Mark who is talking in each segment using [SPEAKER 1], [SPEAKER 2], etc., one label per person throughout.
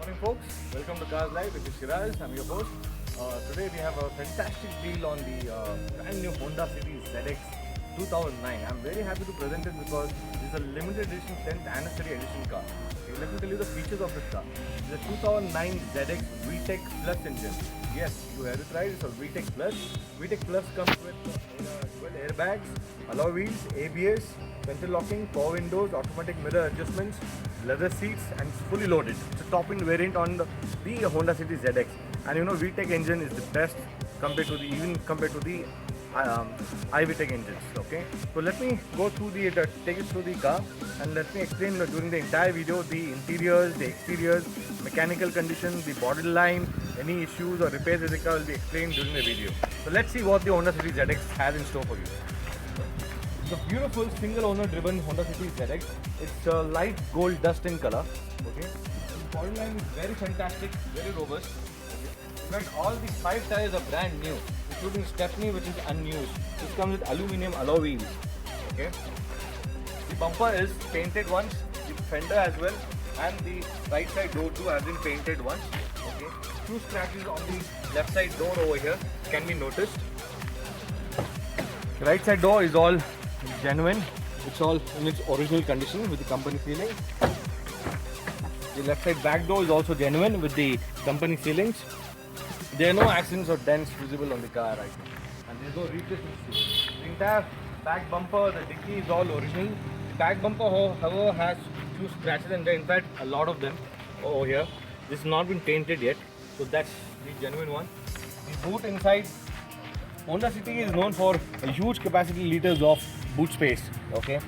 [SPEAKER 1] Morning folks, welcome to Cars Live. This is Shiraz, I'm your host. Today we have a fantastic deal on the brand new Honda City ZX 2009. I'm very happy to present it because this is a limited edition 10th anniversary edition car. Okay, let me tell you the features of this car. It's a 2009 ZX VTEC Plus engine. Yes, you heard it right, it's a VTEC Plus. VTEC Plus comes with 12 airbags, alloy wheels, ABS, central locking, power windows, automatic mirror adjustments, leather seats, and it's fully loaded. It's a top-end variant on the Honda City ZX. And you know, VTEC engine is the best compared to the iVTEC engines. Okay, so let me go through take it through the car, and let me explain during the entire video the interiors, the exteriors, mechanical condition, the body line, any issues or repairs with the car will be explained during the video. So let's see what the Honda City ZX has in store for you. It's a beautiful single owner driven Honda City ZX. It's a light gold dust in color. Okay, the body line is very fantastic, very robust. In fact, all the 5 tires are brand new, including Stepney, which is unused. This comes with aluminum alloy wheels. Okay, the bumper is painted once, the fender as well, and the right side door too has been painted once. Okay, few scratches on the left side door over here can be noticed. The right side door is all genuine. It's all in its original condition with the company sealing. The left side back door is also genuine with the company sealings. There are no accidents or dents visible on the car right now, and there is no replacement. The entire back bumper, the dicky is all original. The back bumper, however, has few scratches, and there are in fact a lot of them over here. This has not been painted yet, so that's the genuine one. The boot inside, Honda City is known for a huge capacity liters of boot space. Okay,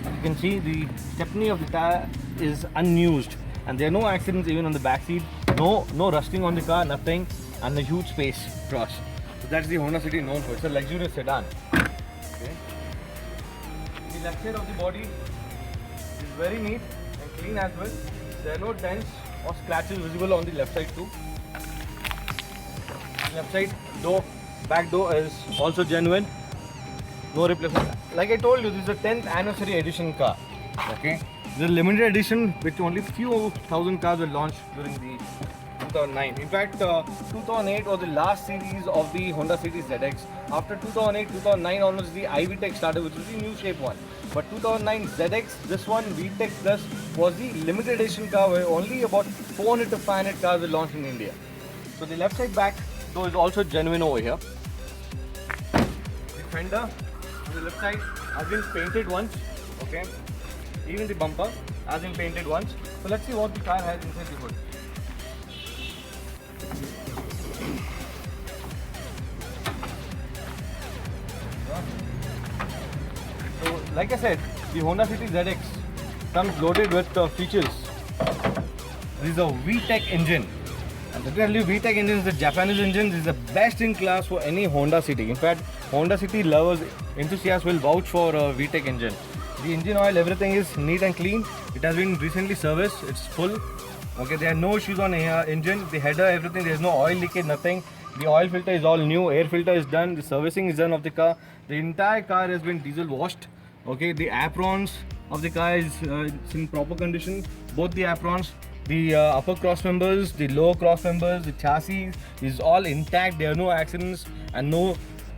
[SPEAKER 1] you can see the stepney of the tire is unused, and there are no accidents even on the back seat. No rusting on the car, nothing, and a huge space across. So that's the Honda City known for. It's a luxurious sedan. Okay. The left side of the body is very neat and clean as well. There are no dents or scratches visible on the left side too. Left side door, back door is also genuine. No replacement. Like I told you, this is a 10th anniversary edition car. Okay. This is a limited edition which only few thousand cars were launched during the 2009. In fact, 2008 was the last series of the Honda City ZX. After 2008, 2009 onwards the iVTEC started, which is the new shape one. But 2009 ZX, this one VTEC Plus was the limited edition car where only about 400 to 500 cars were launched in India. So the left side back door is also genuine over here. The fender on the left side has been painted once. Okay. Even the bumper has been painted once. So let's see what the car has inside the hood. So like I said, the Honda City ZX comes loaded with features. This is a VTEC engine. And to tell you, VTEC engine is a Japanese engine. This is the best in class for any Honda City. In fact, Honda City lovers, enthusiasts will vouch for a VTEC engine. The engine oil, everything is neat and clean. It has been recently serviced. It's full. Okay, there are no issues on engine. The header, everything. There is no oil leakage, nothing. The oil filter is all new. Air filter is done. The servicing is done of the car. The entire car has been diesel washed. Okay, the aprons of the car is in proper condition. Both the aprons, the upper cross members, the lower cross members, the chassis is all intact. There are no accidents and no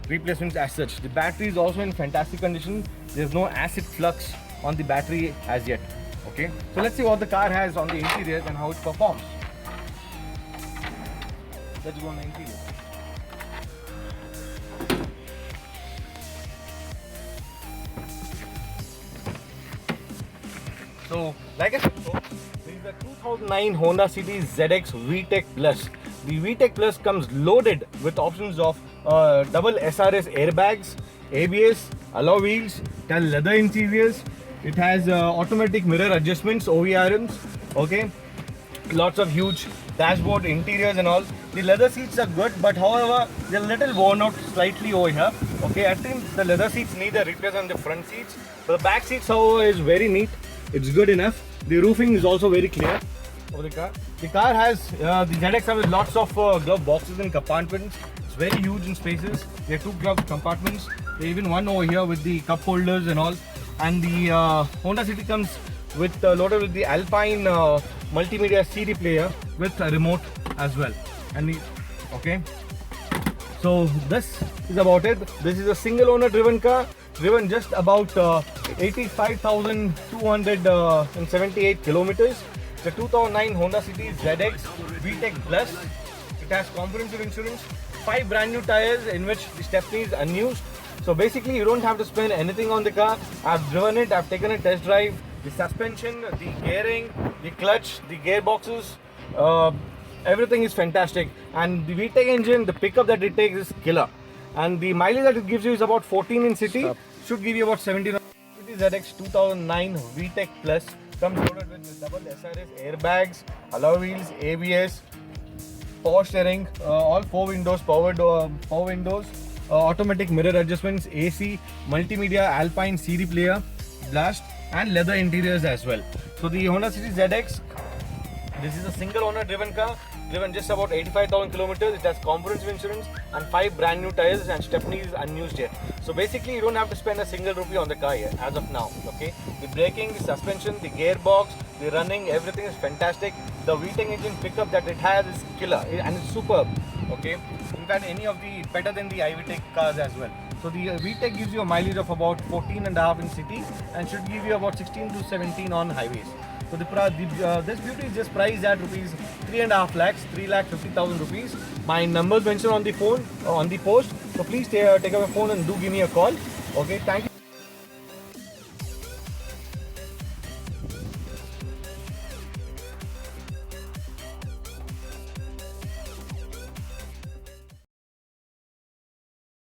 [SPEAKER 1] replacements as such. The battery is also in fantastic condition. There's no acid flux on the battery as yet. Okay, so let's see what the car has on the interior and how it performs. Let's go on the interior. So, like I said, this is a 2009 Honda City ZX VTEC Plus. The VTEC Plus comes loaded with options of double SRS airbags, ABS, alloy wheels, it has leather interiors, it has automatic mirror adjustments, OVRMs, okay, lots of huge dashboard interiors and all. The leather seats are good, but however they're a little worn out slightly over here. Okay, I think the leather seats need a replace on the front seats, but the back seats however is very neat. It's good enough. The roofing is also very clear over the car. The car has the ZX has lots of glove boxes and compartments. It's very huge in spaces. There are 2 glove compartments. There even one over here with the cup holders and all. And the Honda City comes with loaded with the Alpine multimedia CD player with a remote as well. And okay, so this is about it. This is a single owner driven car, driven just about 85,278 kilometers. The 2009 Honda City ZX VTEC Plus. It has comprehensive insurance, 5 brand new tires in which the stepney is unused. So basically you don't have to spend anything on the car. I've driven it, I've taken a test drive. The suspension, the gearing, the clutch, the gearboxes, everything is fantastic. And the VTEC engine, the pickup that it takes is killer. And the mileage that it gives you is about 14 in city. Should give you about 17. City ZX 2009 VTEC Plus comes loaded with double SRS airbags, alloy wheels, ABS, power steering, all 4 windows, power windows, automatic mirror adjustments, AC, multimedia, Alpine CD player, blast, and leather interiors as well. So the Honda City ZX, this is a single owner driven car, driven just about 85,000 kilometers. It has comprehensive insurance and 5 brand new tires, and stepney is unused here. So basically you don't have to spend a single rupee on the car here as of now. Okay, the braking, the suspension, the gearbox, the running, everything is fantastic. The VTEC engine pickup that it has is killer and it's superb. Okay, in fact any of the better than the iVTEC cars as well. So the VTEC gives you a mileage of about 14.5 in city and should give you about 16 to 17 on highways. So this beauty is just priced at rupees 3.5 lakhs, 3,50,000 rupees. My number is mentioned on the phone, on the post. So please take up a phone and do give me a call. Okay, thank you.